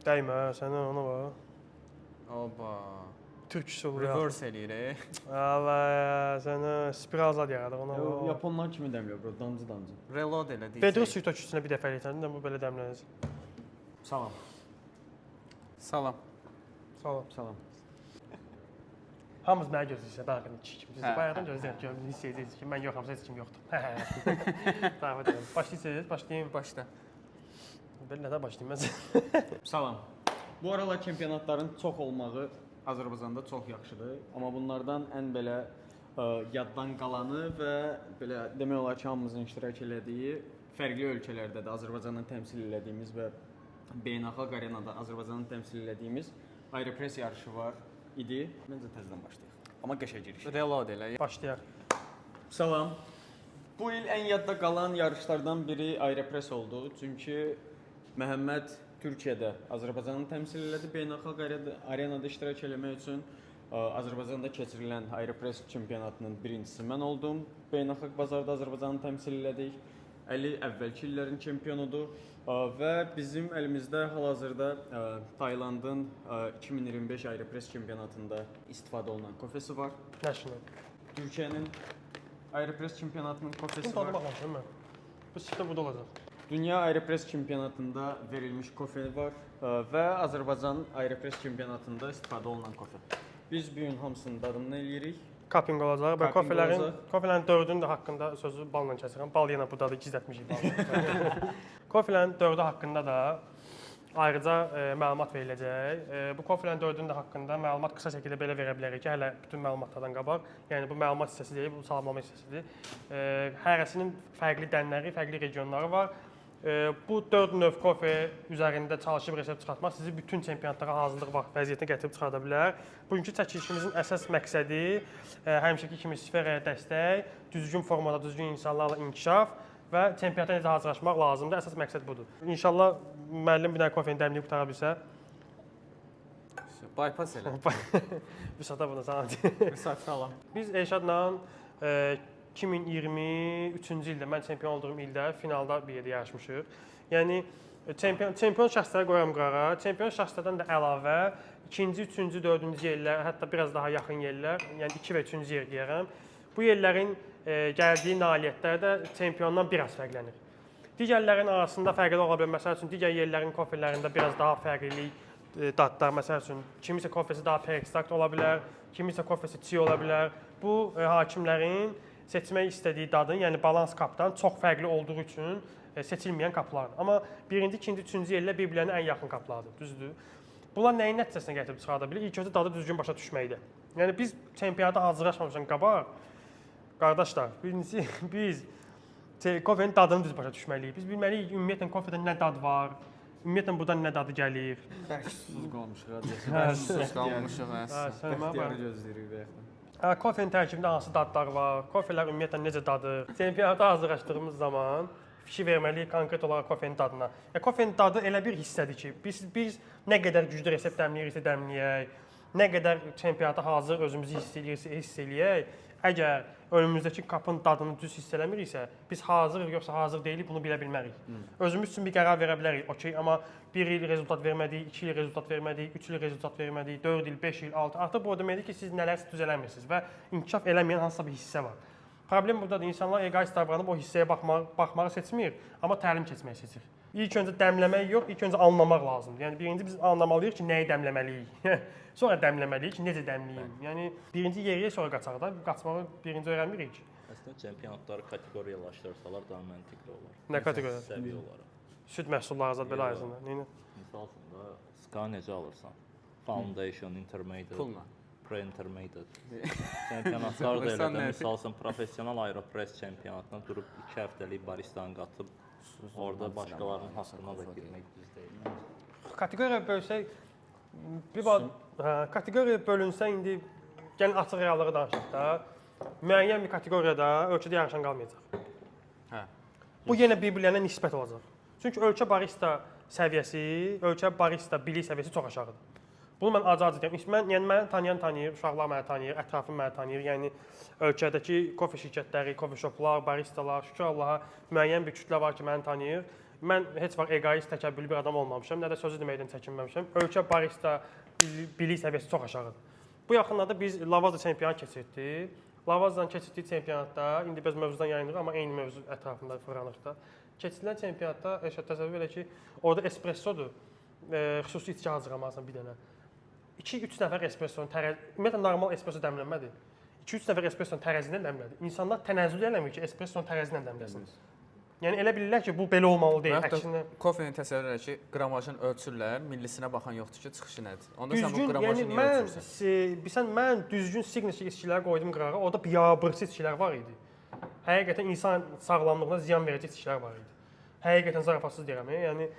Dəymə, sənə ona var. Oba. Türkçüsü olur. Reverse eləyir. Allah, sənə spiral zad yaradır ona var. Yaponlar kimi dəmliyor bro, damcı. Reload elə deyəcək. Pedro süt töküsünə bir dəfə eləyəsən də bu belə dəmlənəcək. Salam. Salam. Salam. Hamımız mənə gözləyirsə, daxilin kimi. Siz bayaqdan gözləyirəm ki, hiss edəcəksiniz ki, mən yoxamsa heç kim yoxdur. Davam edelim. Başlayırsınız, başlayayım. Başla. Belə nədən başlayayım mən? Salam. Bu aralar çempionatların çox olmağı Azərbaycanda çox yaxşıdır. Amma bunlardan ən belə yaddan qalanı və belə demək olar ki, hamımızın iştirak elədiyi fərqli ölkələrdə də Azərbaycanı təmsil elədiyimiz və beynəlxalq arenada Azərbaycanı təmsil elədiyimiz Aeropress yarışı var idi. Məncə təzədən başlayaq. Amma qəşəng giriş. Reload elə. Başlayaq. Salam. Bu il ən yadda qalan yarışlardan biri Aeropress oldu. Çünki Məhəmməd Türkiyədə Azərbaycanı təmsil elədi. Beynəlxalq arenada iştirak eləmək üçün Azərbaycanda keçirilən Aeropress çempionatının birincisi mən oldum. Beynəlxalq bazarda Azərbaycanı təmsil elədik. Əli əvvəlki illərin çempionudur və bizim əlimizdə hal-hazırda Taylandın 2025 Aeropress çempionatında istifadə olunan kofesi var. National. Türkiyənin Aeropress çempionatının kofesi Kim var. tadı baxmışam mən. Bu sistem burada olacaq. Dünya Aeropress çempionatında verilmiş kofe var və Azərbaycan Aeropress çempionatında istifadə olunan kofe. Biz bu gün hamısının dadını eləyirik. Cupping olacaq. Və Cupping olacaq. kofelerin dördünün də haqqında sözü balla kəsirəm. Bal yenə burdadır, gizlətmişik balı. Kofelerin dördü haqqında da ayrıca məlumat veriləcək. Bu kofelerin dördünün də haqqında məlumat qısa şəkildə belə verə bilərik ki, hələ bütün məlumatlardan qabaq. Yəni bu məlumat hissəsi deyil, bu salamlama hissəsidir. Hərəsinin fərqli dənləri, fərqli regionları var. Bu 4 növ kofe üzərində çalışıb resept çıxartmaq sizi bütün çempionatlara hazırlıq vəziyyətinə gətirib çıxarda bilər. Bugünkü çəkilişimizin əsas məqsədi həmişəki kimi sferaya dəstək, düzgün formada, düzgün insanlarla inkişaf və çempionata necə hazırlaşmaq lazımdır. Əsas məqsəd budur. İnşallah müəllim bir dənə kofeni dəmləyib qutara bilsə. Bypass elə. Vüsata bunu sana. Vüsat salam. Biz Elşadla 2023-cü ildə, mən çempion olduğum ildə finalda bir yerdə yarışmışıq. Yəni çempion şəxsləri qoyuram qara. Çempion şəxslərdən də əlavə 2-ci, 3-cü, 4-cü yerlər, hətta biraz daha yaxın yerlər, yəni 2 və 3-cü yer deyərəm. Bu yerlərin gəldiyi nailiyyətlər də çempiondan biraz fərqlənir. Digərlərin arasında fərqli ola bilər. Məsəl üçün digər yerlərin kofelərində biraz daha fərqlilik dadlar, məsəl üçün kimisə kofesi daha per-ekstrakt ola bilər, kimisə kofesi çiğ ola bilər. Bu hakimlərin seçmək istədiyi dadın, yəni balans kapdan çox fərqli olduğu üçün seçilməyən qaplardır. Amma 1-ci, 2-ci, 3-cü yerlə bir-birlərinə ən yaxın qaplardır, düzdür? Bunlar nəyin nəticəsinə gətirib çıxarda bilir? İlk öncə dadı düzgün başa düşməkdir. Yəni biz çempionata hazırlaşmamışan qabaq, qardaşlar, birincisi biz kofenin dadını düz başa düşməliyik. Biz bilməliyik ümumiyyətlə kofedə nə dad var, ümumiyyətlə buradan nə dadı gəlir. Bərk susuz qalmışıq Susuz qalmışıq əslində. Bəxtiyarı gözləyirik bəyəxdən. Kofenin tərkibində hansı dadlar var, kofelər ümumiyyətlə necə dadır? Çempionata hazırlaşdığımız zaman fikir verməliyik konkret olaraq kofenin dadına. Kofenin dadı elə bir hissədir ki, biz nə qədər güclü resept dəmləyiriksə dəmləyək, nə qədər çempionata hazır özümüzü hiss eləyək, əgər önümüzdəki kapın dadını düz hiss eləmiriksə, biz hazırıq yoxsa hazır deyilik bunu bilə bilmərik. Özümüz üçün bir qərar verə bilərik, okey, amma 1 il rezultat vermədik, 2 il rezultat vermədik, 3 il rezultat vermədik, 4 il, 5 il, 6 il. Artıq bu o deməkdir ki, siz nələrsə düz eləmirsiniz və inkişaf eləməyən hansısa bir hissə var. Problem buradadır, insanlar egoist davranıb o hissəyə baxmağı seçmir, amma təlim keçməyi seçir. İlk öncə dəmləmək yox, ilk öncə anlamaq lazımdır. Yəni birinci biz anlamalıyıq ki, nəyi dəmləməliyik. Sonra dəmləməliyik ki, necə dəmləyim. Yəni birinci yeriyə sonra qaçaq da, qaçmağı birinci öyrənmirik. Əslində çempionatları kateqoriyalaşdırsalar daha məntiqli olar. Nə kateqoriya? Səviyyə olaraq. Süd məhsulları zət belə ayrısında. Neyini? Misal üçün də SKA necə alırsan? Foundation, Intermediate, Pulla. Pre-Intermediate. Çempionatlar da elədir. Misal üçün professional Aeropress çempionatına durub 2 həftəlik baristanı qatıb orada başqalarının haqqına da girmək düz deyil. Kateqoriya bölsək, kateqoriya bölünsə indi gəlin açıq reallığı danışaq da, müəyyən bir kateqoriyada ölkədə yarışan qalmayacaq. Hə. Bu yenə bir-birlərinə nisbət olacaq. Çünki ölkə barista səviyyəsi, ölkə barista bilik səviyyəsi çox aşağıdır. Bunu mən acı-acı deyirəm. Yəni məni tanıyan tanıyır, uşaqlar məni tanıyır, ətrafım məni tanıyır. Yəni ölkədəki kofe şirkətləri, kofe shoplar, baristalar, şükür Allaha müəyyən bir kütlə var ki, məni tanıyır. mən heç vaxt egoist, təkəbbürlü bir adam olmamışam, nə də sözü deməkdən çəkinməmişəm. Ölkə barista bilik səviyyəsi çox aşağıdır. Bu yaxınlarda biz Lavazza çempionat keçirdik. Lavazzadan keçirdik çempionatda, indi biz mövzudan yayınırıq, amma eyni mövzu ətrafında fırlanırıq da. Keçirilən çempionatda təsəvvür elə ki, orada espressodur, xüsusi içki hazırlamalısan bir dənə. 2-3 nəfər espressonu ümumiyyətlə normal espresso dəmlənmədir. 2-3 nəfər espressonu tərəzindən dəmlədir. İnsanlar tənəzzül eləmir ki, espressonu tərəzindən dəmləsin. Yəni elə bilirlər ki, bu belə olmalı deyil. Əksinə kofenin təsəvvür elə ki, qramajını ölçürlər, millisinə baxan yoxdur ki, çıxışı nədir. Onda sən bu düzgün, qramajı yəni niyə ölçürsən? mən düzgün signature içkiləri qoydum qırağa, orada biabırçı içkilər var idi. Həqiqətən insan sağlamlığına ziyan verici içkilər var idi. Həqiqətən zarafatsız deyirəm. Yəni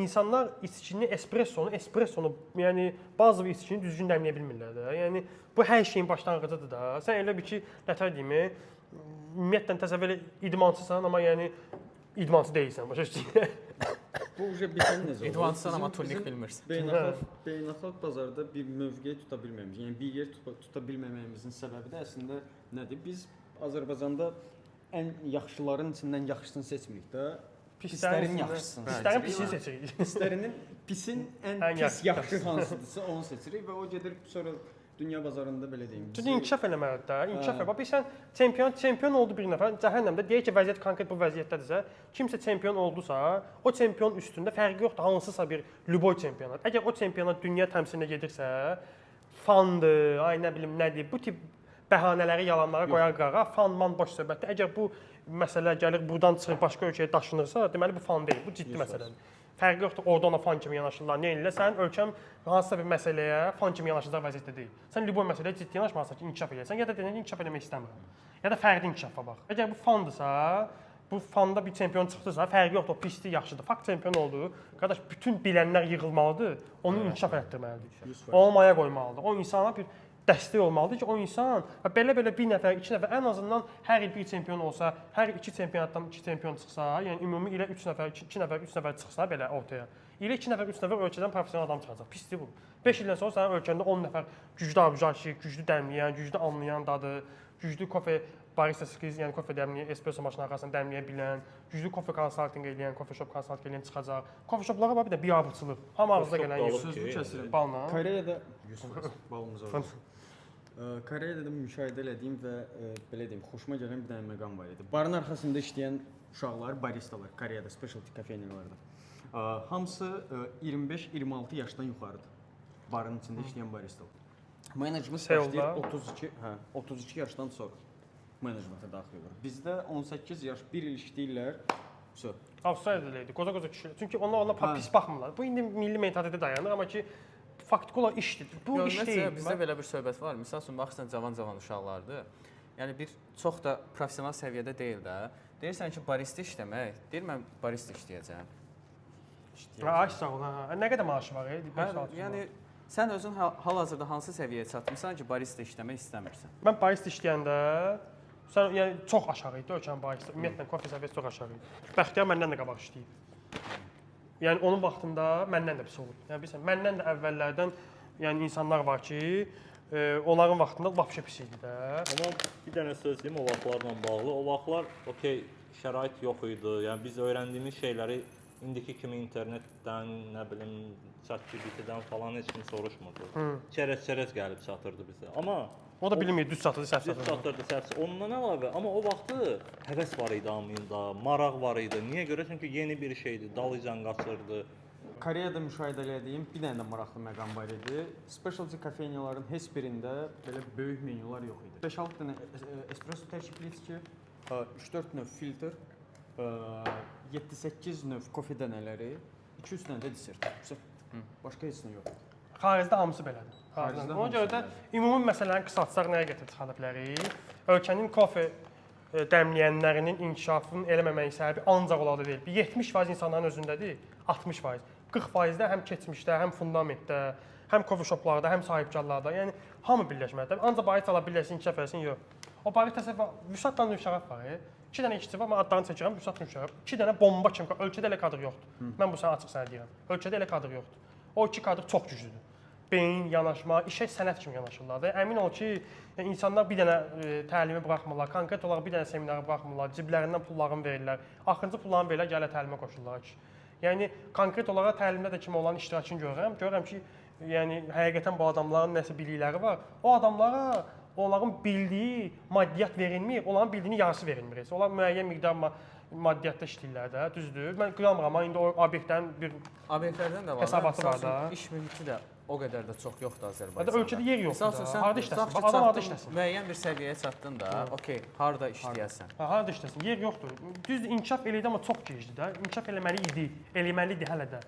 insanlar içkini, espressonu, yəni bazı içkini düzgün dəmləyə bilmirlər də. Yəni bu hər şeyin başlanğıcıdır da. Sən elə bil ki, nətər deyim, ümumiyyətlə təsəvvür idmançısan, amma yəni idmançı deyilsən, başa düşdün? Bu uje bitən necə olur? İdmançısan, amma turnik bilmirsən. Beynəlxalq bazarda bir mövqe tuta bilməməyimiz, yəni bir yer tuta bilməməyimizin səbəbi də əslində nədir? Biz Azərbaycanda ən yaxşıların içindən yaxşısını seçmirik də. Pislərin yaxşısını. Pislərin pisini seçirik. Pislərinin pisin ən pis yaxşı hansıdırsa onu seçirik və o gedir sonra dünya bazarında belə deyim. Çünki inkişaf eləməlidir də, inkişaf elə. Bax sən çempion oldu bir nəfər, cəhənnəmdə deyək ki, vəziyyət konkret bu vəziyyətdədirsə, kimsə çempion oldusa, o çempion üstündə fərqi yoxdur hansısa bir lüboy çempionat. Əgər o çempionat dünya təmsilinə gedirsə, fandır, ay nə bilim nədir, bu tip bəhanələri, yalanlara qoyar qırağa, fan boş söhbətdir. Əgər bu məsələ gəlir buradan çıxır başqa ölkəyə daşınırsa, deməli bu fan deyil, bu ciddi məsələdir. Fərqi yoxdur, orada ona fan kimi yanaşırlar. Nə edirlər? Sənin ölkən hansısa bir məsələyə fan kimi yanaşacaq vəziyyətdə deyil. Sən lüboy məsələyə ciddi yanaşmalısan ki, inkişaf edəsən, ya da deyən ki, inkişaf etmək istəmirəm. Ya da fərqli inkişafa bax. Əgər bu fandırsa, bu fanda bir çempion çıxdısa, fərqi yoxdur, o pisdir, yaxşıdır. Fakt çempion oldu. Qardaş, bütün bilənlər yığılmalıdır, onu inkişaf etdirməlidir. Onu maya qoymalıdır. O insana bir dəstək olmalıdır ki, o insan belə-belə bir nəfər, 2 nəfər ən azından hər il bir çempion olsa, hər 2 çempionatdan 2 çempion çıxsa, yəni ümumi ilə 3 nəfər, 2 nəfər, 3 nəfər çıxsa belə ortaya. İlə 2 nəfər, 3 nəfər ölkədən professional adam çıxacaq. Pisdir bu. 5 ildən sonra sənin ölkəndə 10 nəfər güclü abjaşi, güclü dəmləyən, güclü anlayan dadı, güclü kofe barista skill, yəni kofe dəmləyən, espresso maşını arxasında dəmləyə bilən, güclü kofe konsaltinq edən, kofe shop konsaltinq edən çıxacaq. Kofe shoplara bax bir də biabırçılıq. Hamı ağzına gələn yer. Sözü kəsirəm. Balla. Koreyada balımız var. Koreyada da müşahidə elədiyim və belə deyim, xoşuma gələn bir dənə məqam var idi. Barın arxasında işləyən uşaqlar, baristalar, Koreyada specialty kafeniyalarda. Hamısı 25-26 yaşdan yuxarıdır. Barın içində işləyən baristalar. Menecment başlayır 32 yaşdan sonra menecmentə daxil olur. Bizdə 18 yaş, 1 il işləyirlər. Avstraliyada idi, qoca kişilər. Çünki onlar pis baxmırlar. Bu indi milli mentalitetə dayanır, amma ki faktiki olaraq işdir. Bu iş deyil. Bizdə belə bir söhbət var. Məsəl üçün baxırsan cavan uşaqlardır. Yəni bir çox da professional səviyyədə deyil də. Deyirsən ki, barista işləmək, deyir mən barista işləyəcəm. Ay sağ ol. Nə qədər maaşı var? Yəni sən özün hal-hazırda hansı səviyyəyə çatmısan ki, barista işləmək istəmirsən? Mən barista işləyəndə yəni çox aşağı idi ölkənin barista. Ümumiyyətlə kofe səviyyəsi çox aşağı idi. Bəxtiyar məndən də qabaq işləyib. Yəni onun vaxtında məndən də pis olub. Yəni bilirsən, məndən də əvvəllərdən yəni insanlar var ki, onların vaxtında lap pis idi də. Amma bir dənə söz deyim o vaxtlarla bağlı. O vaxtlar okey şərait yox idi. Yəni biz öyrəndiyimiz şeyləri indiki kimi internetdən, nə bilim, ChatGPT-dən falan heç kim soruşmurdu. Çərəz-çərəz gəlib çatırdı bizə. Amma o da bilmirdi, düz satırdı, səhv satırdı. Düz satırdı, səhv. Ondan əlavə, amma o vaxtı həvəs var idi hamında, maraq var idi. Niyə görə? Çünki yeni bir şeydi, dalıcan qaçırdı. Koreyada müşahidə etdiyim bir dənə də maraqlı məqam var idi. Specialty kafeniyaların heç birində belə böyük menyular yox idi. 5-6 dənə espresso təşkilçisi, 3-4 növ filtr, 7-8 növ kofe dənələri, 2-3 dənə də desert. Başqa heç nə yox. Xaricdə hamısı belədir. Ona görə də ümumi məsələni qısaltsaq nəyə gətirib çıxarda bilərik? Ölkənin kofe dəmləyənlərinin inkişafının eləməməyin səbəbi ancaq olardı deyil. 70% insanların özündədir, 60%. 40% də həm keçmişdə, həm fundamentdə, həm kofe shoplarda, həm sahibkarlarda. Yəni hamı birləşməlidir. Ancaq baristalar birləşsin, inkişaf etsin, yox. O barista təsəvvür Vüsatla Növşərəf var. 2 dənə işçi var, mən adlarını çəkirəm, Vüsat Növşərəf. 2 dənə bomba kimi, ölkədə elə kadr yoxdur. Mən bu sənə açıq sənə deyirəm. Ölkədə elə kadr yoxdur. O 2 kadr çox güclüdür. beyin yanaşma, işə sənət kimi yanaşırlar da. Əmin ol ki, yəni insanlar bir dənə təlimi buraxmırlar, konkret olaraq bir dənə seminarı buraxmırlar, ciblərindən pullarını verirlər, axırıncı pullarını verirlər, gələ təlimə qoşurlar ki. Yəni konkret olaraq təlimdə də kimi olan iştirakçını görürəm ki, yəni həqiqətən bu adamların nəsə bilikləri var. O adamlara onların bildiyi maddiyyat verilmir, onların bildiyinin yarısı verilmir. Onlar müəyyən miqdar maddiyyatda işləyirlər də, düzdür. Mən qıramıram, amma indi o obyektdən bir Obyektlərdən də var. Hesabatı var da. İş mühiti də o qədər də çox yoxdur Azərbaycanda. Ölkədə yer yoxdur da. Sən Harda işləsin? tutaq ki, Adam harda çatdın, işləsin? müəyyən bir səviyyəyə çatdın da, okey, harda işləyəsən? Harda işləsin? Yer yoxdur. Düzdür, inkişaf eləyir amma çox gecdir də. İnkişaf eləməli idi, eləməlidir hələ də.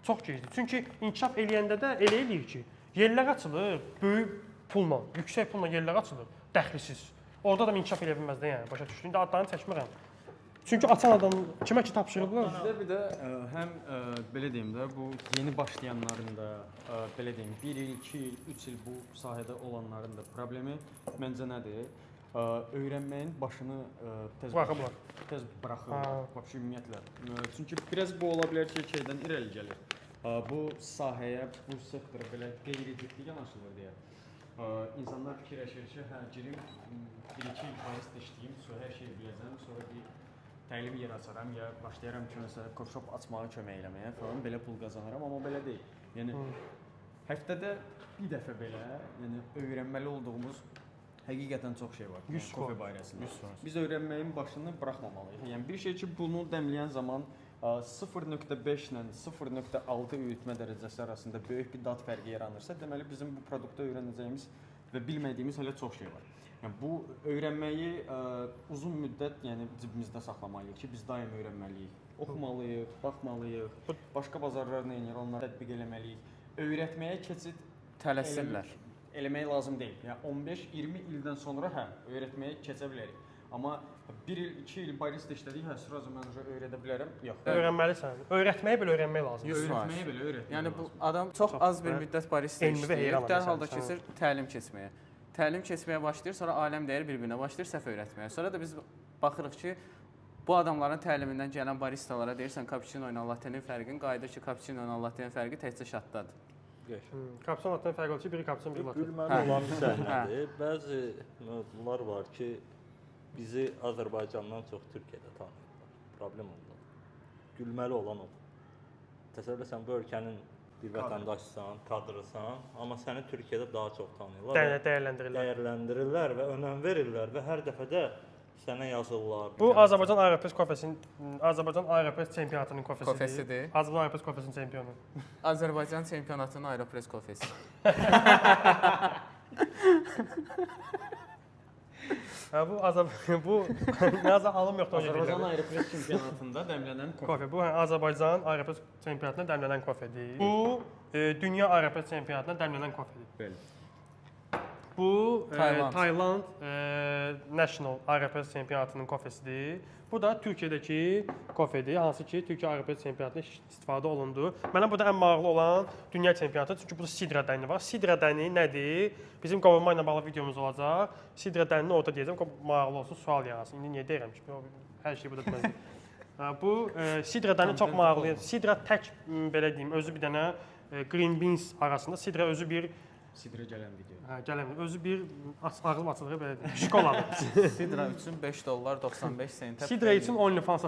Çox gecdir. Çünki inkişaf eləyəndə də elə eləyir ki, yerlər açılır, böyük pulla, yüksək pulla yerlər açılır, dəxlisiz. Orada da inkişaf eləyə bilməz də, yəni başa düşdün. İndi adlarını çəkmirəm. Çünki açan adam kimə ki tapşırıblar? Bizdə bir də həm belə deyim də, bu yeni başlayanların da belə deyim, 1 il, 2 il, 3 il bu sahədə olanların da problemi məncə nədir? Öyrənməyin başını tez buraxırlar. Vəbşi ümumiyyətlə. Çünki biraz bu ola bilər ki, şeydən irəli gəlir. Bu sahəyə, bu sektora belə qeyri-ciddi yanaşılır deyə. İnsanlar fikirləşir ki, hə, girim, 1-2 il barist işləyim, sonra hər şeyi biləcəm, sonra bir təlim yer açaram ya başlayaram ki, məsələn, coffee-shop açmağa kömək eləməyə falan, belə pul qazanaram, amma belə deyil. Yəni həftədə bir dəfə belə, yəni öyrənməli olduğumuz həqiqətən çox şey var. Kofe barəsində. Biz öyrənməyin başını buraxmamalıyıq. Yəni bir şey ki, bunu dəmləyən zaman 0.5 ilə 0.6 üyütmə dərəcəsi arasında böyük bir dad fərqi yaranırsa, deməli bizim bu produktda öyrənəcəyimiz və bilmədiyimiz hələ çox şey var. Yəni bu öyrənməyi uzun müddət, yəni cibimizdə saxlamalıyıq ki, biz daim öyrənməliyik. Oxumalıyıq, baxmalıyıq. Başqa bazarlar nə edir, onları tətbiq eləməliyik. Öyrətməyə keçid Tələsirlər. Eləmək lazım deyil. Yəni 15-20 ildən sonra hə, öyrətməyə keçə bilərik. Amma 1 il, 2 il barista işlədik, hə, sırası mən öyrədə bilərəm. Yox. Öyrənməlisən. Öyrətməyi belə öyrənmək lazımdır. Öyrətməyi belə öyrətmək. Yəni bu adam çox az bir müddət barista işləyir, dərhal da keçir təlim keçməyə. Təlim keçməyə başlayır, sonra aləm dəyər bir-birinə başlayır səhv öyrətməyə. Sonra da biz baxırıq ki, bu adamların təlimindən gələn baristalara deyirsən cappuccino ilə latte'nin fərqini, qayıdır ki, cappuccino ilə latte'nin fərqi təkcə şatdadır. Cappuccino latte'nin fərqi olur ki, biri cappuccino, biri latte. Gülməli olan bir nədir? Bəzi mövzular var ki, bizi Azərbaycandan çox Türkiyədə tanıyırlar. Problem ondadır. Gülməli olan odur. Təsəvvür etsən, bu ölkənin bir vətəndaşsan, kadrısan, amma səni Türkiyədə daha çox tanıyırlar. Dəyərləndirirlər və önəm verirlər və hər dəfə də sənə yazırlar. Bu Azərbaycan Aeropress kofesinin, Azərbaycan Aeropress çempionatının kofesidir. Kofesidir. Azərbaycan Aeropress kofesinin çempionu. Azərbaycan çempionatının Aeropress kofesi. Bu nəzər alım yoxdur. Azərbaycan Aeropress çempionatında dəmlənən kofe. Bu Azərbaycan Aeropress çempionatında dəmlənən kofedir. Bu Dünya Aeropress çempionatında dəmlənən kofedir. Bəli. Bu Tayland National Aeropress çempionatının kofesidir. Bu da Türkiyədəki kofedir, hansı ki Türkiyə Aeropress çempionatında istifadə olundu. Mənə burada ən maraqlı olan dünya çempionatı, çünki burada sidra dəni var. Sidra dəni nədir? Bizim qovurma ilə bağlı videomuz olacaq. Sidra dənini orada deyəcəm, maraqlı olsun, sual yaransın. İndi niyə deyirəm ki, hər şey burada deməzdir. Bu sidra dəni çox maraqlı. Sidra tək belə deyim, özü bir dənə green beans arasında sidra özü bir Sidra gələn video. Hə, gələn özü bir ağzım açılır belə deyim. Şokoladı. Sidra üçün $5.95 sentə. Sidra üçün OnlyFans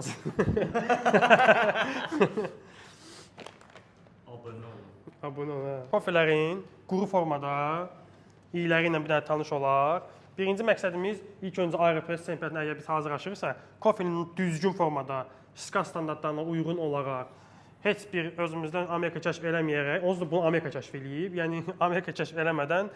Abunə ol. Kofelerin quru formada iyiləri ilə bir dənə tanış olar. Birinci məqsədimiz ilk öncə Aeropress çempionatına əgər biz hazırlaşırsa, kofenin düzgün formada, SKA standartlarına uyğun olaraq heç bir özümüzdən Amerika kəşf eləməyərək, onsuz da bunu Amerika kəşf eləyib. Yəni Amerika kəşf eləmədən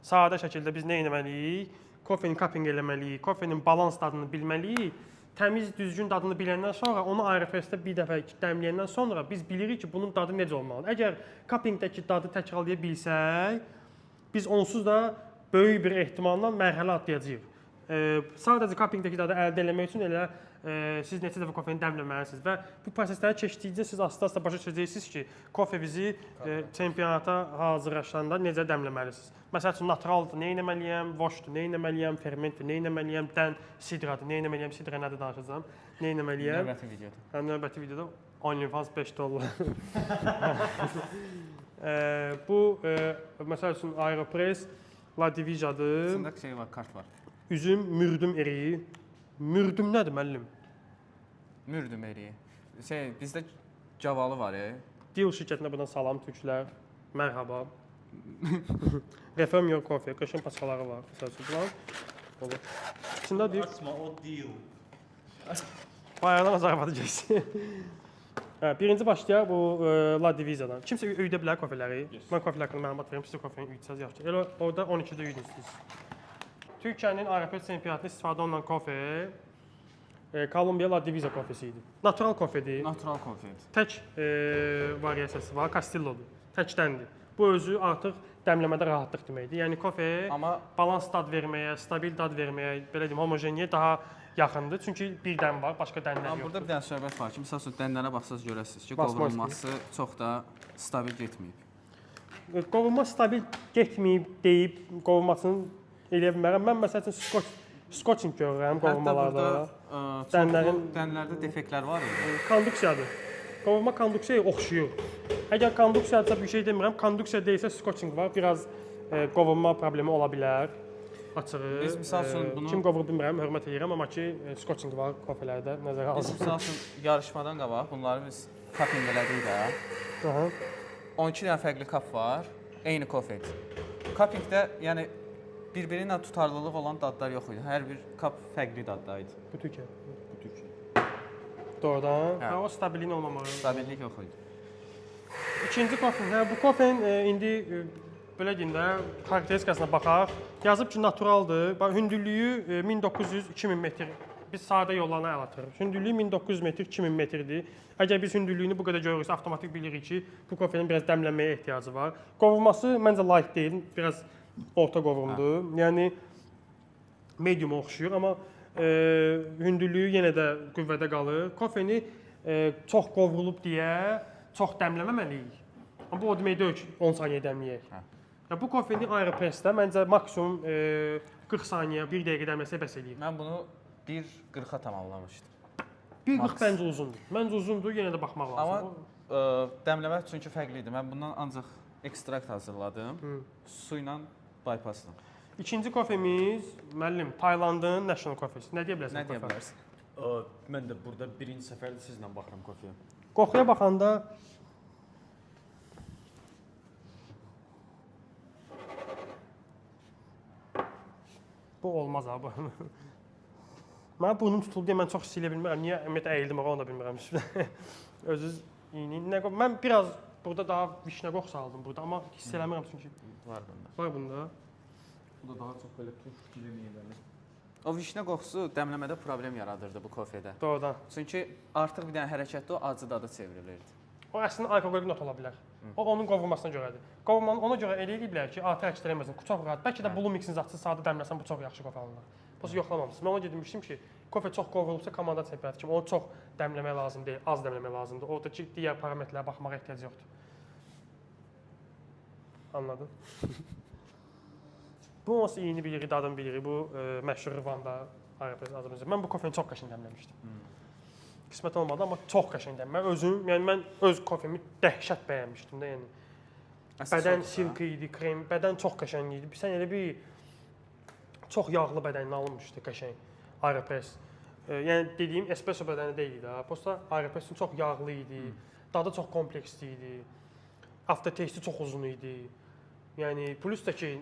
sadə şəkildə biz nə etməliyik? Kofenin cupping eləməliyik, kofenin balans dadını bilməliyik. Təmiz, düzgün dadını biləndən sonra onu Aeropressdə bir dəfə dəmləyəndən sonra biz bilirik ki, bunun dadı necə olmalıdır. Əgər cuppingdəki dadı təkrarlaya bilsək, biz onsuz da böyük bir ehtimalla mərhələ atlayacağıq. Sadəcə cuppingdəki dadı əldə etmək üçün elə siz neçə dəfə kofeni dəmləməlisiniz və bu prosesləri keçdikcə siz asta-asta başa düşəcəksiniz ki, kofe bizi çempionata hazırlaşanda necə dəmləməlisiniz. Məsəl üçün naturaldır, nə etməliyəm, washdur, nə etməliyəm, fermentdir, nə etməliyəm, dən sidradır, nə etməliyəm, sidra nədir danışacağam, nə etməliyəm. Növbəti videoda. Növbəti videoda OnlyFans $5. Bu məsəl üçün Aeropress La Divisadır. İçində şey var, kart var. Üzüm mürdüm eriyi. Mürdüm nədir müəllim? Mürdüm eriyi. Bizdə cavalı var ya. Deal şirkətinə buradan salam türklər. Mərhaba. Reform Your Coffee, qışın paçkaları var. Məsəl üçün falan. Olur. İçində deyir, Açma o deal. bayaqdan azarbadı geçsin. Birinci başlayaq bu La Divisadan. Kimsə üyüdə bilər kofeləri. Mən kofelər haqqında məlumat verim, siz kofeni üyütsəz yaxşı. Elə orada 12-də üyüdünsünüz. Türkiyənin Aeropress çempionatında istifadə olunan kofe Kolumbiya La Divisa kofesi idi. Natural kofedir. Natural konfet. Tək variasiyası var, Castillo'dur. Təkdəndir. Bu özü artıq dəmləmədə rahatlıq deməkdir. Yəni kofe Amma balans dad verməyə, stabil dad verməyə, belə deyim, homogenliyə daha yaxındır. Çünki bir dən var, başqa dənlər amma burada yoxdur. bir dənə söhbət var ki, məsəl üçün dənlərə baxsaz görəsiniz ki, Basma qovrulması çox da stabil getməyib. Qovurma stabil getməyib deyib qovurmasını eləyə bilmərəm. Mən məsəl üçün skotching görürəm qovurmalarda. Dənlərdə defektlər var idi. Konduksiyadır. Qovurma konduksiyaya oxşuyur. Əgər konduksiyadırsa bir şey demirəm, konduksiya deyilsə skotching var. Biraz qovurma problemi ola bilər. Açığı. Biz misal üçün bunu kim qovur bilmirəm, hörmət edirəm, amma ki skotching var kofelərdə nəzərə biz alın. misal üçün yarışmadan qabaq bunları biz kaping elədik də. Aha. 12 dənə fərqli kap var, eyni kofet. Kapingdə yəni bir-biri ilə tutarlılıq olan dadlar yox idi. Hər bir kap fərqli dadda idi. Bu Türkiyə. Bu Türkiyə. Doğrudan. Hə. Ha, o stabilin olmamağı. Stabillik yox idi. İkinci kofen. Hə, bu kofen indi belə deyim də, xarakteristikasına baxaq. Yazıb ki, naturaldır. Bax, hündürlüyü 1900-2000 metr. Biz sadə yollarına əl atırıq. Hündürlüyü 1900 metr, 2000 metrdir. Əgər biz hündürlüyünü bu qədər görürüksə, avtomatik bilirik ki, bu kofenin biraz dəmlənməyə ehtiyacı var. Qovurması məncə light deyil, biraz orta qovurumdur. Yəni medium oxşuyur, amma hündürlüyü yenə də qüvvədə qalır. Kofeni çox qovrulub deyə çox dəmləməməliyik. Amma bu o demək deyil ki, 10 saniyə dəmləyək. Ya bu kofeni Aeropressdə məncə maksimum 40 saniyə, 1 dəqiqə dəmləsə bəs eləyir. Mən bunu 1:40-a tamamlamışdım. 1:40 məncə uzundur. Məncə uzundur, yenə də baxmaq lazım. Amma dəmləmə çünki fərqli idi. Mən bundan ancaq ekstrakt hazırladım. Su ilə bypassla. İkinci kofemiz müəllim Taylandın national kofesi. Nə deyə bilərsən? Nə deyə kofe? bilərsən? Mən də burada birinci səfərdə sizlə baxıram kofeyə. Qoxuya baxanda bu olmaz abi. Mən burnum tutuldu deyə mən çox hiss edə bilmirəm. Niyə ümumiyyətlə əyildim onu da bilmirəm. Özünüz iyini. Mən biraz burada daha vişnə qoxusu aldım burada, amma hiss eləmirəm çünki Var bunda. var bunda. Bu da daha çox belə turş kimi meyvəli. O vişnə qoxusu dəmləmədə problem yaradırdı bu kofedə. Doğrudan. Çünki artıq bir dənə hərəkətdə o acı dada çevrilirdi. O əslində alkoqolik not ola bilər. O onun qovurmasına görədir. Qovurmanı ona görə elə ediblər ki, AT əksər eləməsin. Çox rahat. Bəlkə də Blue Mixin zatsız sadə dəmləsən bu çox yaxşı qofa alınır. Bunu yoxlamamışsınız. Mən ona demişdim ki, kofe çox qovrulubsa komanda çempionatı kimi onu çox dəmləmək lazım deyil, az dəmləmək lazımdır. Oradakı digər parametrlərə baxmağa ehtiyac yoxdur. Anladın? Bu olsa iyini bilirik, dadını bilirik. Bu məşhur Rwanda Aeropress Azərbaycan. Mən bu kofeni çox qəşəng dəmləmişdim. Qismət olmadı, amma çox qəşəng dəmlədim. Mən özüm, yəni mən öz kofemi dəhşət bəyənmişdim də, yəni. Bədən silki idi, krem, bədən çox qəşəng idi. Sən elə bir çox yağlı bədəninə alınmışdı qəşəng Aeropress. Yəni dediyim espresso bədəni deyil də. Prosta Aeropressin çox yağlı idi. Dadı çox kompleksli idi. Aftertaste çox uzun idi. Yəni plus da ki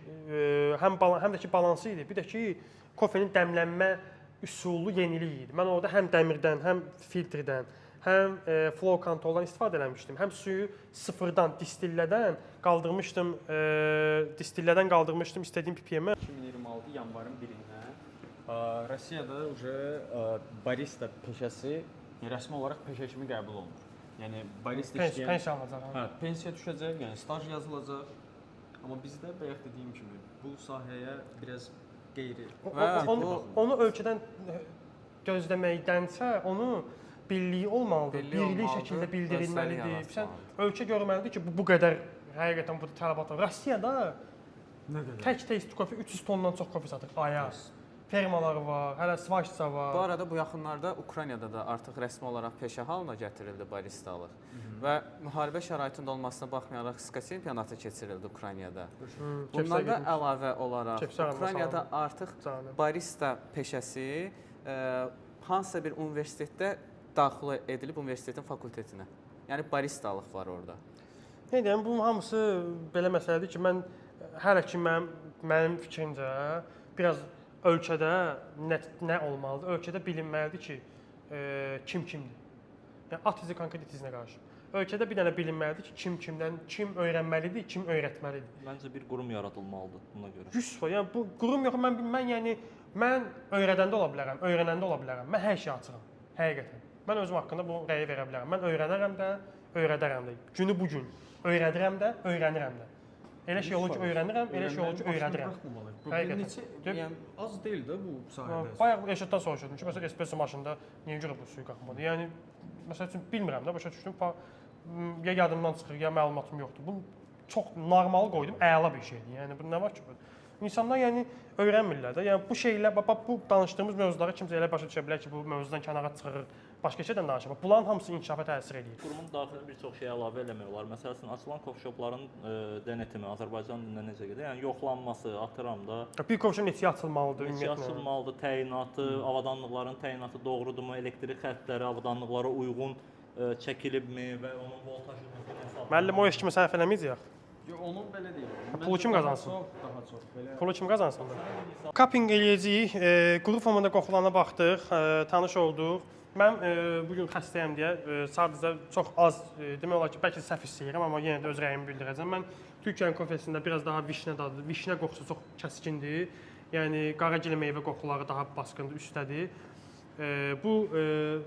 həm də ki balansı idi. Bir də ki kofenin dəmlənmə üsulu yenilik idi. Mən orada həm dəmirdən, həm filtrdən, həm flow kontroldan istifadə eləmişdim. Həm suyu sıfırdan, distillədən qaldırmışdım, istədiyim ppm-ə. 2026 yanvarın 1-dən Rusiyada barista peşəsi rəsmi olaraq peşə kimi qəbul olunur. Yəni barista işləyən Pensiya alacaq. hə, pensiya düşəcək, yəni staj yazılacaq. Amma bizdə bayaq dediyim kimi bu sahəyə biraz qeyri Onu ölkədən gözləməkdənsə onu birliyi olmalıdır. Birlik şəkildə bildirilməlidir. Sən ölkə görməlidir ki, bu qədər həqiqətən bu tələbat var. Rusiyada tək taste kofe 300 tondan çox kofe satır aya. fermaları var, hələ svajça var. Bu arada bu yaxınlarda Ukraynada da artıq rəsmi olaraq peşə halına gətirildi baristalıq. Və müharibə şəraitində olmasına baxmayaraq qısqa çempionatı keçirildi Ukraynada. Bundan da əlavə olaraq Ukraynada artıq barista peşəsi hansısa bir universitetdə daxil edilib universitetin fakultetinə. Yəni baristalıq var orada. Nə deyim, bu hamısı belə məsələdir ki, mən hələ ki mənim fikrimcə biraz ölkədə nə olmalıdır? Ölkədə bilinməlidir ki, kim kimdir. Yəni at izi konkret it izinə qarşı. Ölkədə bir dənə bilinməlidir ki, kim öyrənməlidir, kim öyrətməlidir. Məncə bir qurum yaradılmalıdır buna görə. 100%. Yəni bu qurum yox, mən öyrədəndə ola bilərəm, öyrənəndə ola bilərəm. Mən hər şeyi açıram, həqiqətən. Mən özüm haqqında bu rəyi verə bilərəm. Mən öyrənərəm də, öyrədərəm də. Günü bu gün öyrədirəm də, öyrənirəm də. Elə şey olur ki, öyrənirəm, elə şey olur ki, öyrədirəm. Həqiqətən. Yəni az deyil də bu sahədə. Bayaq Eşatdan soruşdum ki, məsələn, espresso maşında niyə görə bu suyu qalxmadı? Yəni məsəl üçün bilmirəm də, başa düşdüm. Ya yadımdan çıxır, ya məlumatım yoxdur. Bu çox normal qoydum, əla bir şeydir. Yəni bu nə var ki bu? İnsanlar yəni öyrənmirlər də. Yəni bu şeylər, bu danışdığımız mövzuları kimsə elə başa düşə bilər ki, bu mövzudan kənara çıxır, başqa şeydən danışır. Bunların hamısı inkişafa təsir edir. Qurumun daxilində bir çox şey əlavə eləmək olar. Məsələn, açılan coffee-shopların denetimi Azərbaycan dilində necə gedir? Yəni yoxlanması, atıram da. Bir coffee-shop neçə açılmalıdır ümumiyyətlə? Neçə açılmalıdır, təyinatı, avadanlıqların təyinatı doğrudumu, elektrik xəttləri avadanlıqlara uyğun çəkilibmi və onun voltajını hesablamaq. Müəllim o iş kimi səhv eləməyəcək. Onun belə deyil. Pulu kim qazansın? Daha çox belə. Pulu kim qazansın da? Cupping eləyəcəyik. Quru formada qoxularına baxdıq, tanış olduq. Mən bu gün xəstəyəm deyə sadəcə çox az demək olar ki, bəlkə səhv istəyirəm, amma yenə də öz rəyimi bildirəcəm. Mən Türkiyənin kofesində biraz daha vişnə dadıdır. Vişnə qoxusu çox kəskindir. Yəni qaragil meyvə qoxuları daha basqındır, üstdədir. Bu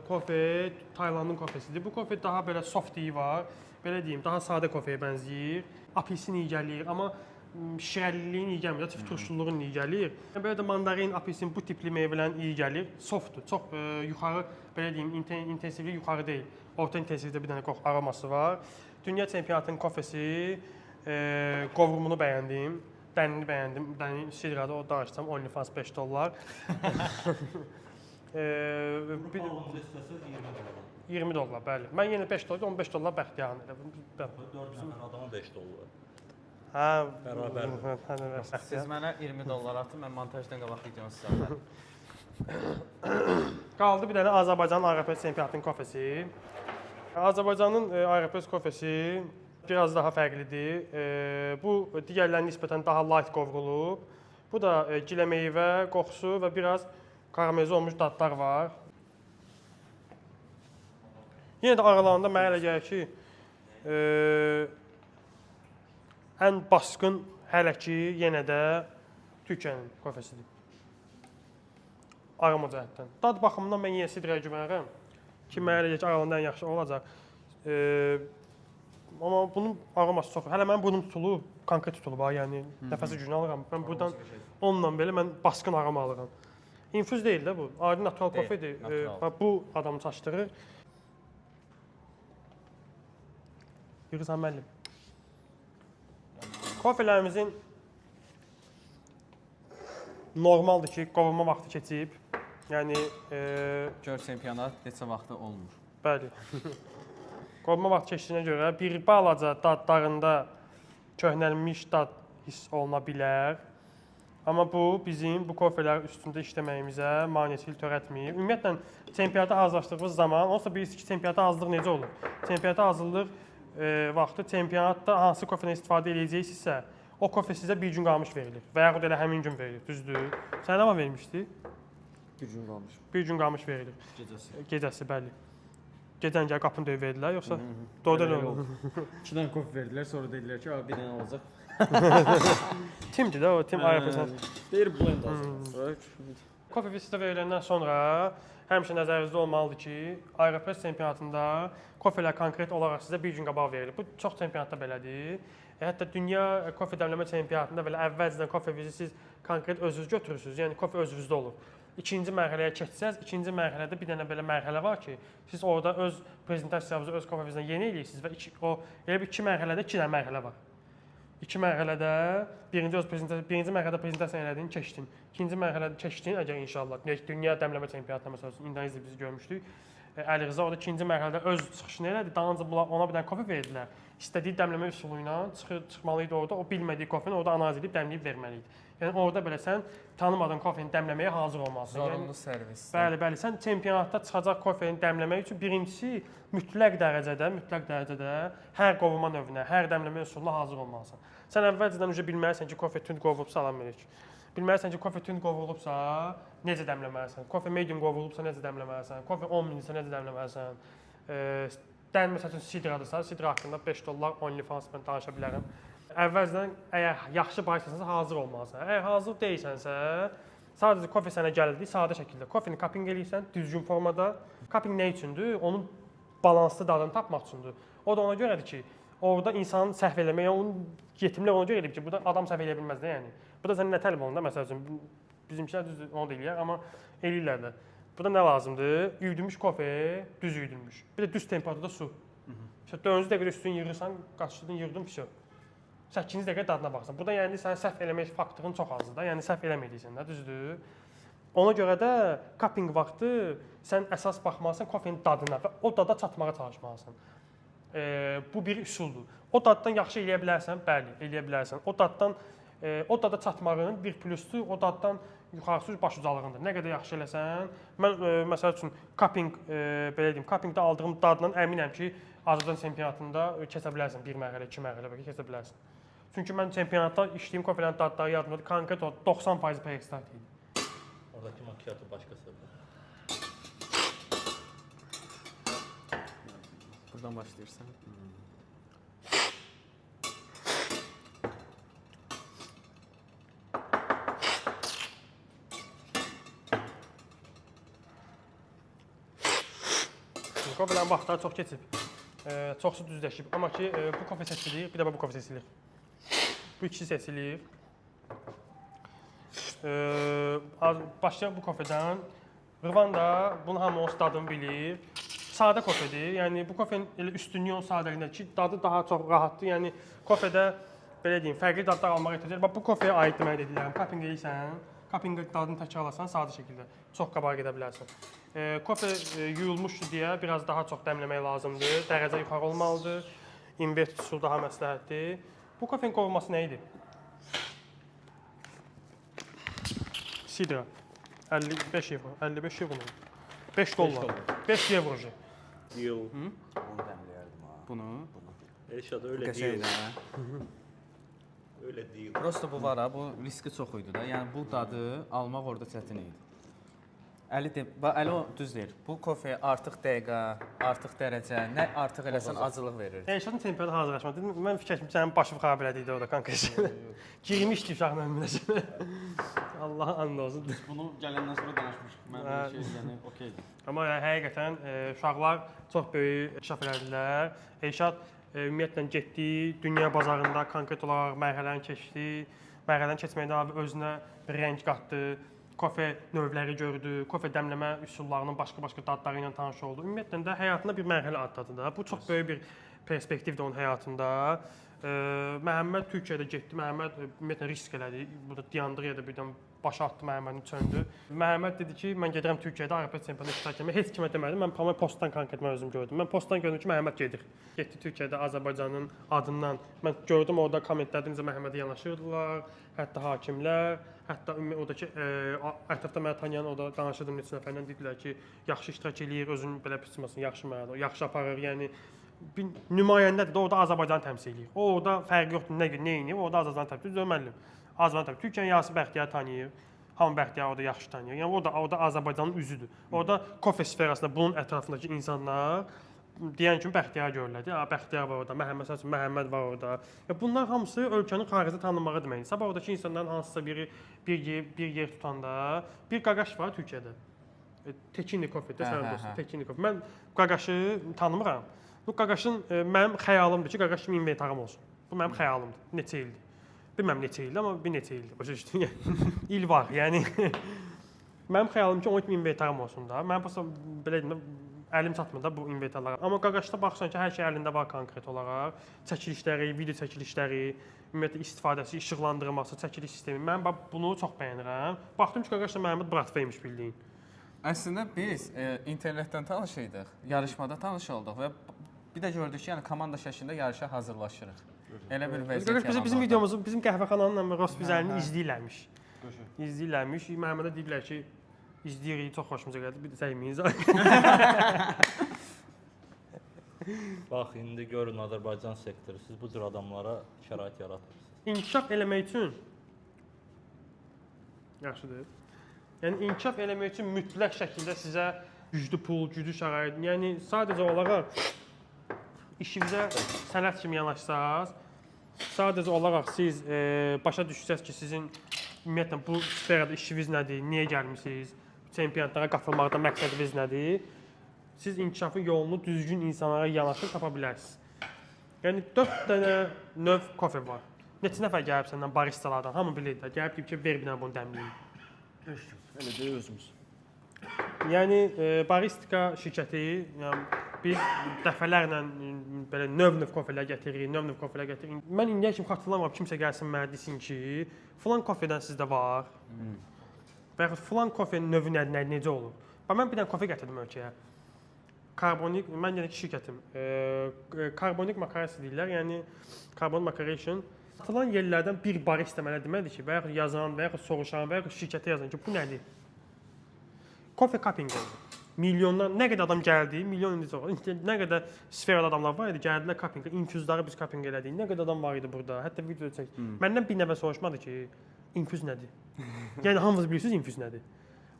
kofe Taylandın kofesidir. Bu kofe daha belə soft-iyi var. Belə deyim, daha sadə kofeyə bənzəyir. Apelsin iyi gəlir, amma şirəliliyin iyi gəlmir, tifil turşuluğun iyi gəlir. Belə də mandarin, apelsin bu tipli meyvələrin iyi gəlir. Softdur, çox yuxarı, belə deyim, intensivlik yuxarı deyil. Orta intensivlikdə bir dənə qox aroması var. Dünya çempionatının kofesi, qovrumunu bəyəndim, dənini bəyəndim. Dəni Sidrada o danışsam, OnlyFans $5. 20 dollar, bəli. Mən yenə $5, $15 bəxtiyarım. 4 nəfər adama $5. Hə, bərabər. Siz mənə $20 atın, mən montajdan qabaq videonu sizə atarım. Qaldı bir dənə Azərbaycanın Aeropres çempionatının kofesi. Azərbaycanın Aeropres kofesi biraz daha fərqlidir. Bu digərlərinə nisbətən daha light qovrulub. Bu da gilə meyvə qoxusu və biraz karamelize olmuş dadlar var. Yenə də aralarında mənə elə gəlir ki, ən basqın hələ ki, yenə də Türkiyənin kofesidir. Aroma cəhətdən. Dad baxımından mən yenə Sidraya güvənirəm ki, mənə elə gəlir ki, aralarında ən yaxşı olacaq. Amma bunun aroması çox. Hələ mənim burnum tutulub, konkret tutulub, yəni nəfəsi gücünü alıram. Mən buradan onunla belə mən basqın aroma alıram. İnfuz deyil də bu, adi natural kofedir. Bu adamı çaşdırır. Yığırsan müəllim. Kofelerimizin normaldır ki, qovurma vaxtı keçib. Yəni Gör çempionat neçə vaxtı olmur. Bəli. Qovurma vaxtı keçdiyinə görə bir balaca dadlarında köhnəlmiş dad hiss oluna bilər. Amma bu bizim bu kofelər üstündə işləməyimizə maneçilik törətməyib. Ümumiyyətlə çempionata hazırlaşdığımız zaman, onsuz da bilirsiniz ki, çempionata hazırlıq necə olur? Çempionata hazırlıq vaxtı çempionatda hansı kofedən istifadə edəcəksinizsə, o kofe sizə bir gün qalmış verilir və yaxud elə həmin gün verilir, düzdür? Sənə nə vaxt vermişdi? Bir gün qalmış. Bir gün qalmış verilir. Gecəsi. Gecəsi, bəli. Gecən gəl qapını döyüb verdilər, yoxsa doğrudan elə oldu? 2 dənə kofe verdilər, sonra dedilər ki, bir dənə alacaq. Timdir də o, Tim Aeropresdən. Deyir blend alacaq. Kofe sizə veriləndən sonra həmişə nəzərinizdə olmalıdır ki, Aeropres çempionatında kofelər konkret olaraq sizə bir gün qabaq verilir. Bu çox çempionatda belədir. Hətta dünya kofe dəmləmə çempionatında belə əvvəlcədən kofevizi siz konkret özünüz götürürsünüz. Yəni kofe özünüzdə olur. İkinci mərhələyə keçsəz, ikinci mərhələdə bir dənə belə mərhələ var ki, siz orada öz prezentasiyanızı öz kofevinizdən yeni eləyirsiniz və elə bir 2 mərhələdə 2 dənə mərhələ var. İki mərhələdə birinci mərhələdə prezentasiya elədin, keçdin. İkinci mərhələdə keçdin, əgər inşallah dünya dəmləmə çempionatına məsələn İndoneziyada biz görmüşdük. Əli Rza orada ikinci mərhələdə öz çıxışını elədi. Dalınca ona bir dənə kofe verdilər. İstədiyi dəmləmə üsulu ilə çıxmalı idi orada. O bilmədiyi kofeni orada analiz edib dəmləyib verməli idi. Yəni orada belə sən tanımadığın kofeni dəmləməyə hazır olmalısan. Zorunlu servis. Bəli, sən çempionatda çıxacaq kofeni dəmləmək üçün birincisi mütləq dərəcədə hər qovurma növünə, hər dəmləmə üsuluna hazır olmalısan. Sən əvvəlcədən bilməlisən ki, kofe tünd qovurubsa salam verir. Bilməlisən ki, kofe tünd qovurulubsa necə dəmləməlisən. Kofe medium qovurulubsa necə dəmləməlisən. Kofe 10 minsə necə dəmləməlisən. Məsəl üçün sidradırsa, sidra haqqında $5 OnlyFans mən danışa bilərəm. Əvvəlcədən əgər yaxşı barisənsə hazır olmalısan. Əgər hazır deyilsənsə, sadəcə kofe sənə gəldi sadə şəkildə. Kofeni cupping eləyirsən düzgün formada. Cupping nə üçündür? Onun balanslı dadını tapmaq üçündür. O da ona görədir ki, orada insanın səhv eləməyə, onun yetimlər ona görə eləyib ki, burada adam səhv eləyə bilməz də yəni. Burada sənin nə tələb olunur da, məsəl üçün bizimkilər düz onu da eləyər, amma eləyirlər də. Burada nə lazımdır? Üyüdülmüş kofe, düz üyüdülmüş. Bir də düz temperaturda su. İşte 4-cü dəqiqədə üstünü yığırsan, qaçırdın, yığdın, pişir. 8-ci dəqiqə dadına baxsan. Burada yəni sənin səhv eləmək faktorun çox azdır da, yəni səhv eləməyəcəksən də, düzdür? Ona görə də cupping vaxtı sən əsas baxmalısan kofenin dadına və o dada çatmağa çalışmalısan. Bu bir üsuldur. O daddan yaxşı eləyə bilərsən, bəli, eləyə bilərsən. O dada çatmağın bir plusdur, o daddan yuxarısı baş ucalığındır. Nə qədər yaxşı eləsən, mən məsəl üçün cupping belə deyim, cuppingdə aldığım dadla əminəm ki, Azərbaycan çempionatında keçə bilərsən, bir mərhələ, iki mərhələ bəlkə keçə bilərsən. Çünki mən çempionatda içdiyim kofelerin dadları yadımdadır, konkret 90% per ekstrakt idi. Oradakı makyajı başqası. Buradan başlayırsan. Kofelerin vaxtları çox keçib, çoxsu düzləşib. Amma ki, bu kofe seçilir, bir də bu kofe seçilir. Bu ikisi seçilir. Başlayaq bu kofedən. Rwanda bunun hamı onun dadını bilir. Sadə kofedir. Yəni bu kofenin elə üstünlüyü onun sadəliyində ki, dadı daha çox rahatdır. Yəni kofedə belə deyim, fərqli dadlar almağa ehtiyac var. Bax bu kofeyə aiddir mən dediklərim. Cupping eləyirsən, cupping dadını təkrarlasan sadə şəkildə çox qabağa gedə bilərsən. Kofe yuyulmuşdur deyə biraz daha çox dəmləmək lazımdır. Dərəcə yuxarı olmalıdır. İnvert üsul daha məsləhətdir. Bu kofenin qovulması nə idi? Sidra. 55 evro. 55 evro mu? $5. 5 evro. Yox. Onu dəmləyərdim ha. Bunu Elşad öyle qəşəng değil. də. Öyle değil. Prosta bu var ha, bu riski çox idi da. Yəni bu dadı almaq orada çətin idi. Əli o düz deyir. Bu kofe artıq dəqiqə, artıq dərəcə, nə artıq eləsən acılıq verir. Elşadın çempionata hazırlaşmadı. Mən fikirləşdim sənin başın xarab elədiydi orada konkret. Girmişdi uşaq məmnunlaşma. Allah and olsun. Bunu gələndən sonra danışmışıq. Mən bir şey yəni okeydir. Amma həqiqətən uşaqlar çox böyük inkişaf elədilər. Elşad ümumiyyətlə getdi, dünya bazarında konkret olaraq mərhələni keçdi. Mərhələni keçməkdən əvvəl özünə bir rəng qatdı. Kofe növləri gördü, kofe dəmləmə üsullarının başqa dadları ilə tanış oldu. Ümumiyyətlə də həyatında bir mərhələ atladı da. Bu çox böyük bir perspektivdir onun həyatında. Məhəmməd Türkiyədə getdi. Məhəmməd ümumiyyətlə risk elədi. Burada Diyandıriyada birdən başa atdı Məhəmmədin çöndü. Məhəmməd dedi ki, mən gedirəm Türkiyədə Avropa çempionatında iştirak etməyə. Heç kimə demədim. Mən postdan konkret mən özüm gördüm. Mən postdan gördüm ki, Məhəmməd gedir. Getdi Türkiyədə Azərbaycanın adından. Mən gördüm orada kommentlərdə necə Məhəmmədə yanaşırdılar. Hətta hakimlər, hətta oradakı ətrafda məni tanıyan orada danışırdım neçə nəfərlə dedilər ki, yaxşı iştirak eləyir, özünü belə pisməsin, yaxşı mənalı, yaxşı aparır. Yəni bir nümayəndədir də orada Azərbaycanı təmsil eləyir. O orada fərqi yoxdur nə edir, orada Azərbaycanı təmsil edir. Müəllim. Azərbaycan təmsil. Türkiyənin Yasir Bəxtiyar tanıyır. Hamı Bəxtiyar orada yaxşı tanıyır. Yəni orada Azərbaycanın üzüdür. Orada kofe sferasında bunun ətrafındakı insanlar deyən kimi Bəxtiyar görürlər. Bəxtiyar var orada, Məhəmməd var orada. Bunlar hamısı ölkənin xaricdə tanınmağı deməkdir. Sabah oradakı insanların hansısa biri bir yer tutanda bir qaqaş var Türkiyədə. Tekinnikov idi, sən dostum, Tekinnikov. Mən qaqaşı tanımıram. Bu qaqaşın mənim xəyalımdır ki, qaqaş kimi inventarım olsun. Bu mənim xəyalımdır. Neçə ildir? Bilməm neçə ildir, amma bir neçə ildir. Başa düşdün? İl var, yəni. Mənim xəyalım ki, onun kimi inventarım olsun da. Mən prosta belə deyim, əlim çatmır da bu inventarlara. Amma Qaqaşda baxsan ki, hər şey əlində var konkret olaraq. Çəkilişləri, video çəkilişləri, ümumiyyətlə istifadəsi, işıqlandırması, çəkiliş sistemi. Mən bunu çox bəyənirəm. Baxdım ki, Qaqaşda Məhəmməd Bratveymiş bildiyin. Əslində biz internetdən tanış idik, yarışmada tanış olduq və bir də gördük ki, yəni komanda şəklində yarışa hazırlaşırıq. Elə bir vəziyyət Qaqaş bizim videomuzu, bizim qəhvəxananın və Rost bizəlini izləyirlərmiş. İzləyirlərmiş. Məhəmmədə deyiblər ki, izləyirik, çox xoşumuza gəldi. Bir də səhimiyiz. Bax, indi görün Azərbaycan sektoru, siz bu cür adamlara şərait yaratırsınız. İnkişaf eləmək üçün yaxşıdır. Yəni inkişaf eləmək üçün mütləq şəkildə sizə güclü pul, güclü şərait, yəni sadəcə olaraq işinizə sənət kimi yanaşsaz, sadəcə olaraq siz başa düşsəz ki, sizin ümumiyyətlə bu sferada işiniz nədir, niyə gəlmisiniz, çempionatlara qatılmaqda məqsədiniz nədir? Siz inkişafın yolunu düzgün insanlara yanaşıb tapa bilərsiniz. Yəni 4 dənə növ kofe var. Neçə nəfər gəlib səndən baristalardan, hamı bilir də, gəlib deyib ki, ver bir dənə bunu dəmləyin. Elə deyil özümüz. Yəni baristika şirkəti, yəni biz dəfələrlə belə növ-növ kofelər gətiririk, növ-növ kofelər gətiririk. Mən indiyə kimi xatırlamıram kimsə gəlsin mənə desin ki, filan kofedən sizdə var. Və yaxud filan kofenin növü necə olur? Bax mən bir dənə kofe gətirdim ölkəyə. Karbonik, mən yenə ki şirkətim. Karbonik makarası deyirlər, yəni carbon macaration. Satılan yerlərdən bir barista mənə demədi ki, və yaxud yazan, və yaxud soruşan, və yaxud şirkətə yazan ki, bu nədir? Kofe cupping milyondan nə qədər adam gəldi, milyon indi çox. Nə qədər sferada adamlar var idi, gəldilər cuppingə, infüzləri biz cupping elədik. Nə qədər adam var idi burada, hətta video çək. Məndən bir nəfər soruşmadı ki, infüz nədir? Yəni hamınız bilirsiniz infüz nədir?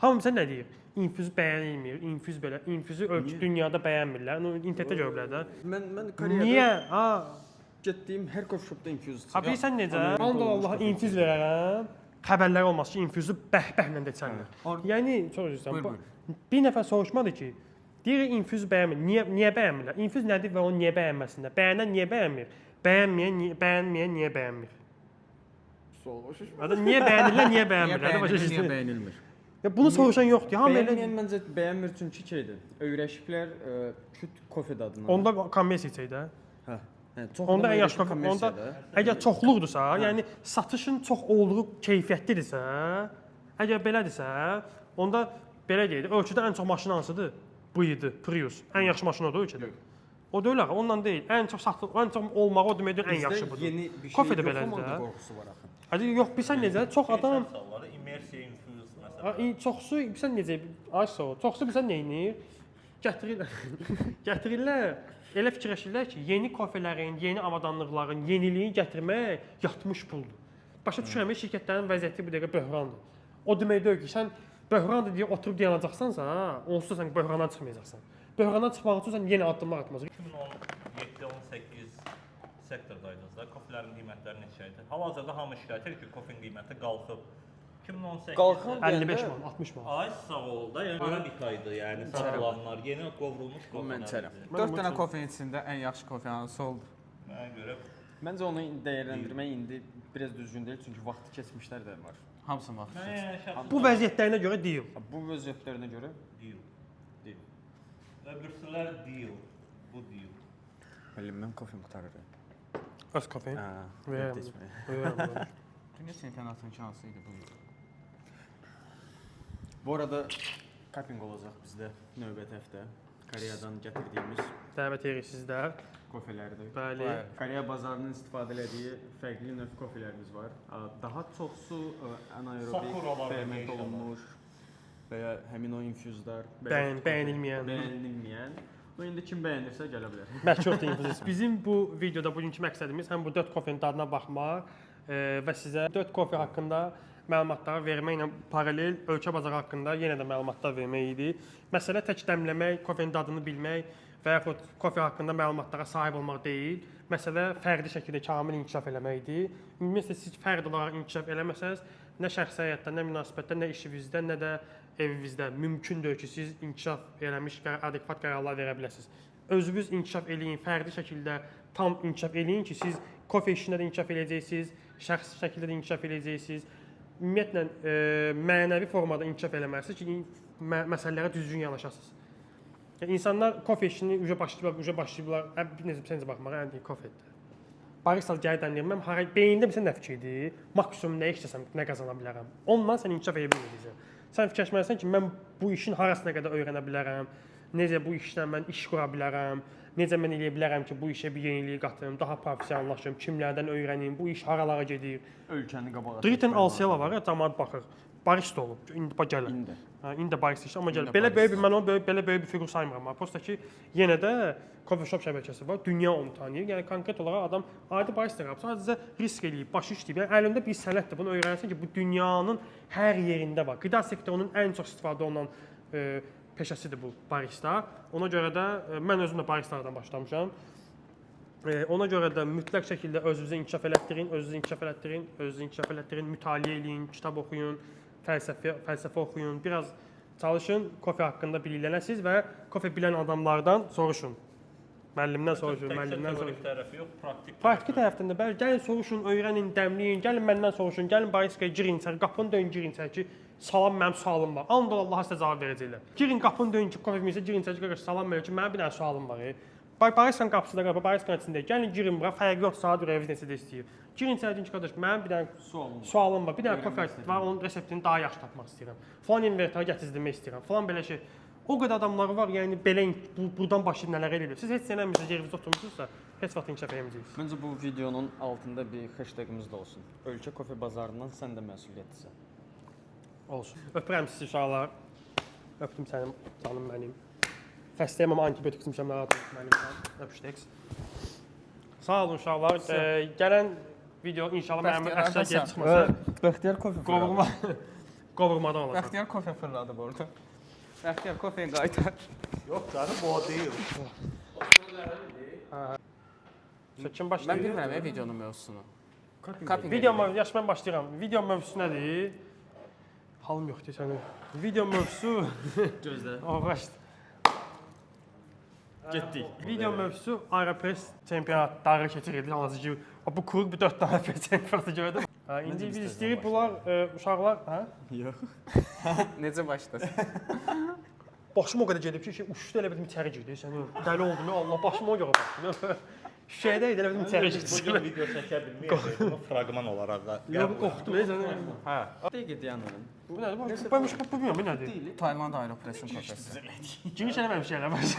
Hamısı nə deyir? İnfüzü bəyənilmir, infüz belə, infüzü ölkə dünyada bəyənmirlər. Onu internetdə görüblər də. Mən Koreyada Niyə? getdiyim hər coffee shopda infuse Ha bilirsən necə? Allah infüz verərəm. Xəbərlər olmaz ki, infüzü bəhbəhlə də içərlər. Yəni çox üzrəm. Bir nəfər soruşmadı ki, deyir infüzü bəyənmir. Niyə bəyənmirlər? İnfüz nədir və onu niyə bəyənməsinlər? Bəyənən niyə bəyənmir? Bəyənməyən niyə bəyənmir? Adam niyə bəyənirlər, niyə bəyənmirlər? Niyə bəyənilmir? Ya bunu soruşan yoxdur. Hamı elə Bəyənməyən məncə bəyənmir çünki şeydir. Öyrəşiblər küt kofe dadına. onda kommersiya içək də. Hə. Onda ən yaxşı kofe. Onda əgər çoxluqdursa, yəni satışın çox olduğu keyfiyyətlidirsə, əgər belədirsə, onda belə deyək, ölkədə ən çox maşın hansıdır? Bu idi, Prius. Ən yaxşı maşın odur ölkədə. O deyil axı, ondan deyil. Ən çox satılır, ən çox olmağı o deməkdir ən yaxşı budur. Yeni bir şey Kofe də belədir də. Qorxusu var axı. Hadi yox, bilsən necə? Çox adam immersive infuse məsələn. çoxsu bilsən necə? Ay sağ ol. Çoxsu bilsən nə edir? Gətirirlər. Elə fikirləşirlər ki, yeni kofelerin, yeni avadanlıqların yeniliyi gətirmək yatmış puldur. Başa düşürəm, şirkətlərin vəziyyəti bu dəqiqə böhrandır. O demək deyil ki, sən böhrandır deyə oturub dayanacaqsansa, onsuz da sən böhrandan çıxmayacaqsan. Böhrandan çıxmaq üçün sən yenə addımlar atmalısan. 2017-18 sektordaydınız da, kofelerin qiymətləri neçə idi? Hal-hazırda hamı şikayət edir ki, kofenin qiyməti qalxıb. 2018 Qalxan 55 man, 60 man. Ay sağ ol da, yəni arabika idi, yəni satılanlar, yeni qovrulmuş Mən içərəm. kofelər. 4 dənə kofenin içində ən yaxşı kofe hansı oldu? Mənə görə Məncə onu dəyərləndirmək indi biraz düzgün deyil çünki vaxtı keçmişlər də var. Hamısını vaxt. Bu vəziyyətlərinə görə deyil. Bu vəziyyətlərinə görə deal. Öbürsülər deal. Bu deal. Hələ mən kofem qutarır. Az kafe. Verəm. Dünya çempionatının hansı idi bu? Bu arada cupping olacaq bizdə növbəti həftə. Koreyadan gətirdiyimiz Dəvət edirik sizlər. kofelərdir. Bəli. Koreya bazarının istifadə elədiyi fərqli növ kofelərimiz var. Daha çoxsu anaerobik, Sakuralar ferment və olunmuş və ya həmin o infuzlar Bəyənilməyən. Bu indi kim bəyənirsə gələ bilər. Məşhurdur infuzis. Bizim bu videoda bugünkü məqsədimiz həm bu 4 kofenin dadına baxmaq və sizə 4 kofe haqqında məlumatları verməklə paralel ölkə bazarı haqqında yenə də məlumatlar vermək idi. Məsələ tək dəmləmək, kofenin dadını bilmək və yaxud kofe haqqında məlumatlara sahib olmaq deyil. Məsələ fərdi şəkildə kamil inkişaf eləməkdir. Ümumiyyətlə siz fərd olaraq inkişaf eləməsəz, nə şəxsi həyatda, nə münasibətdə, nə işinizdə, nə də evinizdə mümkün deyil ki, siz inkişaf eləmiş adekvat qərarlar verə biləsiniz. Özünüz inkişaf eləyin, fərdi şəkildə tam inkişaf eləyin ki, siz kofe işində də inkişaf eləyəcəksiniz, şəxsi şəkildə də inkişaf eləyəcəksiniz. Ümumiyyətlə mənəvi formada inkişaf eləməlisiniz ki, məsələlərə düzgün yanaşasınız. Yəni insanlar kofe işini başlayıblar. Necə baxmağa, yəni kofedir. Barista gəldən deyirəm, mən hara beynində bilsən nə fikirdir? Maksimum nə işləsəm, nə qazana bilərəm. Ondan sən inkişaf edə bilmirsən. Sən fikirləşməlisən ki, mən bu işin harasına qədər öyrənə bilərəm, necə bu işlə mən iş qura bilərəm, necə mən eləyə bilərəm ki, bu işə bir yenilik qatım, daha professionallaşım, kimlərdən öyrənim, bu iş haralara gedir. Ölkəni qabağa. Dritten Alsela var ya, cəmaət baxır. Barista olub. İndi bax gəlir. İndi barista işlə, amma gəlir. Belə böyük bir mən onu belə böyük bir fiqur saymıram. Prosta ki, yenə də coffee shop şəbəkəsi var. Dünya onu tanıyır. Yəni konkret olaraq adam adi barista qapı sadəcə risk eləyib, başı işləyib. Yəni əlində bir sənətdir. Bunu öyrənsən ki, bu dünyanın hər yerində var. Qida sektorunun ən çox istifadə olunan peşəsidir bu barista. Ona görə də mən özüm də baristalardan başlamışam. Ona görə də mütləq şəkildə özünüzü inkişaf elətdirin, mütaliə eləyin, kitab oxuyun, fəlsəfə oxuyun, biraz çalışın, kofe haqqında biliklənsiniz və kofe bilən adamlardan soruşun. Müəllimdən soruşun, müəllimdən soruşun. Tərəfi yox, Praktiki tərəfdən də bəli, gəlin soruşun, öyrənin, dəmləyin, gəlin məndən soruşun, gəlin baristaya girin içəri, qapını döyün, girin içəri ki, salam mənim sualım var. And Allah'a sizə cavab verəcəklər. Girin qapını döyün ki, kofemizə girin içəri, qardaş salam verin ki, mənim bir dənə sualım var. Baristan qapısında qapı, baristan içində. Gəlin girin bura, fərqi yox, saat reviziyası da istəyir. Girin içəri deyin ki, qardaş mənim bir dənə sualım var. Bir dənə kofe var, onun reseptini daha yaxşı tapmaq istəyirəm. Falan invertara gətizdirmək istəyirəm. Falan belə şey. O qədər adamlar var, yəni belə burdan başlayıb nələr eləyir. Siz heç sənəmizə yerinizdə oturmusunuzsa, heç vaxt inkişaf edəcəksiniz. Məncə bu videonun altında bir hashtagimiz də olsun. Ölkə kofe bazarından sən də məsuliyyətlisən. Olsun. Öpürəm sizi uşaqlar. Öpdüm sənin canım mənim. Xəstəyəm amma antibiotik içmişəm, narahat olma mənim. Öpüşdük. Sağ olun uşaqlar. Gələn video inşallah mənim əsər gəlib çıxmasa. Bəxtiyar kofe Qovurmadan olacaq. Bəxtiyar kofe fırladı bu orada. Bəxtiyar kofeyə qaytar. Yox, canım o deyil. Kim Mən başlayır? bilmirəm videonun mövzusunu. Yaş mən başlayıram. Video mövzusu nədir? Halım yoxdur sənin. Video mövzusu gözlə. Ağaçdır. Getdik. Video mövzusu Aeropress çempionatları keçirilir. Hansı ki, bu klub bir 4 dənə çempionatı gördüm. İndi biz istəyirik bunlar uşaqlar, hə? Yox. Necə başlasın? Başım o qədər gedib ki, uçdu elə bildim içəri girdi. Sən dəli oldum ya Allah, başım o görə baxdı. Şeydə idi elə bildim içəri Bu girdi. gün video çəkə bilməyəcək, bunu fraqman olaraq da. Yox, qorxdum sən. Hə. Dəqiqə dayanın. Bu nədir? Bu bilmirəm, bu nədir? Tayland Aeropress'in kofesi. Giriş eləməmişik eləməz.